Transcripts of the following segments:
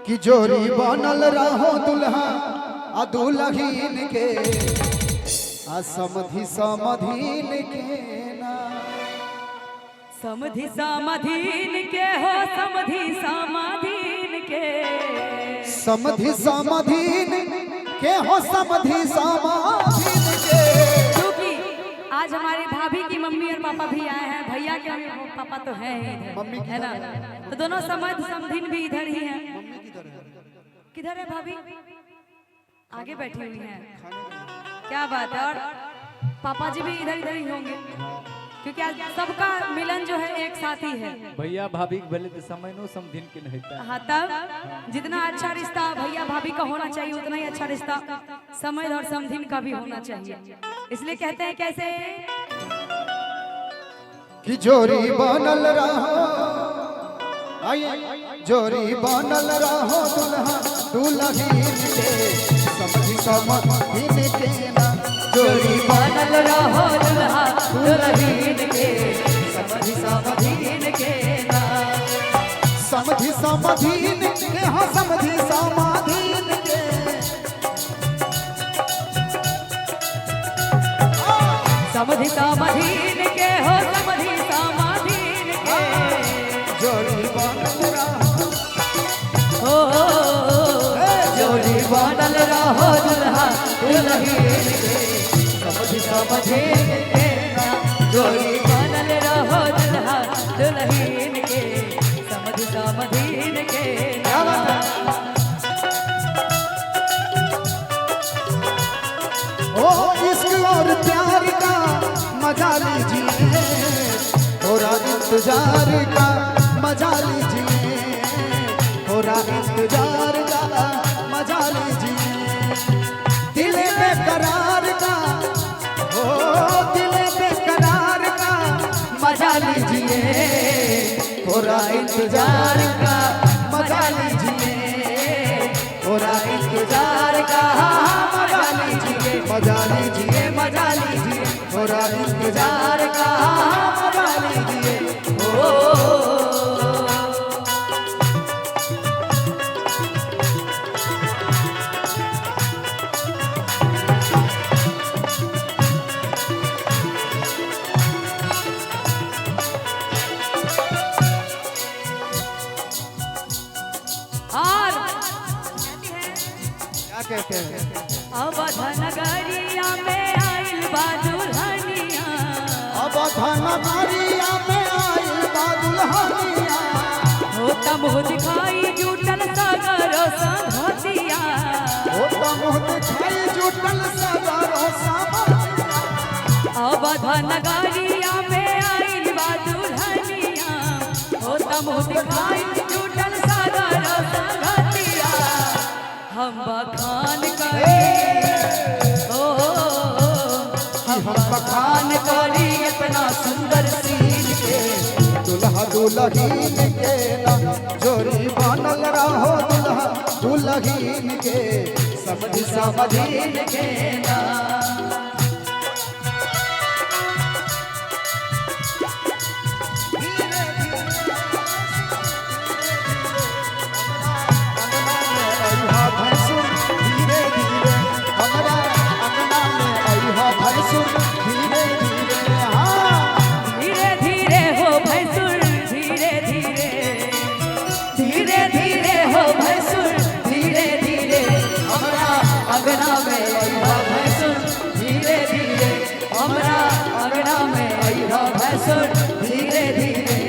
कि जोरी बनल रहो दुल्हा आ दुल्हीन के आ समधि समधीन के ना समधि समाधीन के हो समधि समाधीन के समधि समधीन के हो समधि समाधीन के। क्योंकि आज हमारे भाभी की मम्मी और पापा भी आए हैं, भैया के पापा तो है ही इधर, मम्मी है ना, तो दोनों समधि समधीन भी इधर ही हैं। किधर है भाभी? आगे बैठी हुई हैं। क्या बात है। और पापा जी भी इधर इधर ही होंगे क्योंकि आज सबका मिलन जो है एक साथ ही है। भैया भाभी बोले तो समय नो समझिन के नहीं था। हाँ, तब जितना अच्छा रिश्ता भैया भाभी का होना चाहिए उतना ही अच्छा रिश्ता समझ और समझिन का भी होना चाहिए। इसलिए कहते हैं कैसे कि जोरी बनल रहो, आइए जोरी बनल रहो दुल्हा दुल्हीन के समधि समधीन के ना। जोड़ी बनल रहो दुल्हा दुल्हीन के समधि समधीन के ना। समधि समधीन के हाँ समधि समाधीन के। समधि समाधीन के हो समधि समाधीन के। जोरी बनल रहो, जोड़ी बनल रहो दुल्हा दुल्हीन के समधि समधीन के ना। जोड़ी बनल रहो दुल्हा दुल्हीन के समधि समधीन के ना। ओ इश्क और प्यार का मजा लीजिए, थोड़ा इंतजार का मजा लीजिए, थोड़ा इंतजार का मजा लीजिए। दिल बेकरार का ओ दिल बेकरार का मजा लीजिए, थोड़ा इंतजार का मजा लीजिए, थोड़ा इंतजार का मजा लीजिए, मजा लीजिए, मजा लीजिए, थोड़ा इंतजार का मजा लीजिए। क्या कहते हैं? अवध नगरिया में आइल बा दुल्हनिया, अवध नगरिया में आइल बा दुल्हनिया, होता मुँह दिखाई जुटल सगरो संगतिया, होता मुँह दिखाई जुटल सगरो संगतिया। अवध नगरिया में आइल बा दुल्हनिया, होता मुँह दिखाई जुटल सगरो संगतिया। हम बखान करी हम बखान करी इतना सुंदर सीन के दुल्हा दुल्हीन के ना। जोरी बनल रहो दुल्हा दुल्हीन के समधि समधीन के ना। धीरे धीरे हो भैंसुर धीरे धीरे, धीरे धीरे हो भैंसुर धीरे धीरे, हमरा अंगना में अइहा भैंसुर धीरे धीरे, हमरा अंगना में अइहा भैंसुर धीरे धीरे।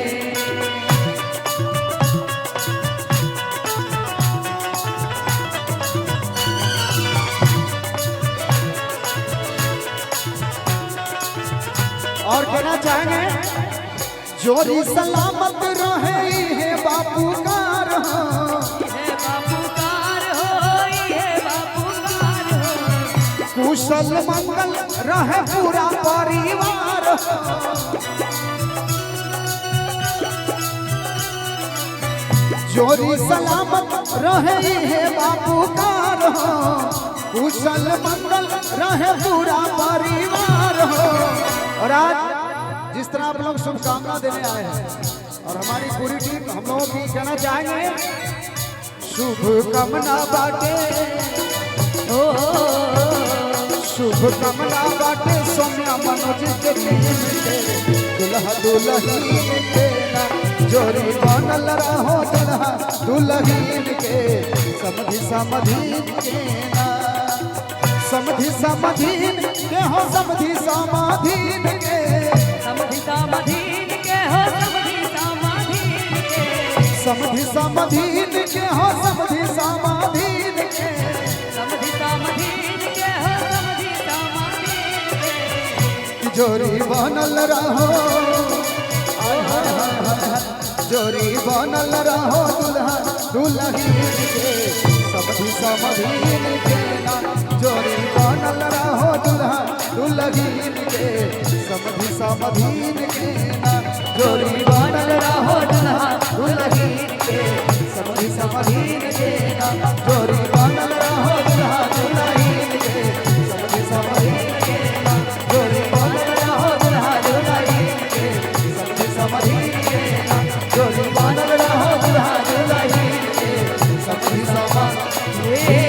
और कहना चाहेंगे जोरी सलामत रहे है बापू कार हो, ये बापूकार हो, ये बापूकार हो, कुशल मंगल रहे पूरा परिवार हो। जोरी सलामत रहे है बापू कार हो, कुशल मंगल रहे पूरा परिवार हो। और आज जिस तरह आप लोग शुभकामना देने आए हैं और हमारी पूरी टीम हम लोगों की कहना चाहेंगे शुभ कामना बाटे ओ शुभ कामना बाटे सौम्या मनोज के प्रेम के दुल्हा दुल्हन के ना जोड़ी बनल रहो दुल्हा दुल्हन के समधि समधीन के ना समधि समधीन के हो समधि समाधीन के समधि समाधीन के हो समधि समाधीन के समधि समाधीन के हो समधि समाधीन के समधि समाधीन के हो समधि समाधीन के जोड़ी बनल रहो आय हाय हाय हाय जोड़ी बनल रहो दुल्हा दुल्हन के समधि समधीन के ना जोड़ी बनल रहो दुल्हा दुल्हन के समधि समधीन के ना जोड़ी बनल रहो दुल्हा दुल्हन के समधि समधीन के ना जोड़ी बनल रहो दुल्हा दुल्हन के समधि समधीन के ना जोड़ी बनल रहो दुल्हा दुल्हन के समधि समधीन के ना जोड़ी बनल रहो दुल्हा दुल्हन के समधि समधीन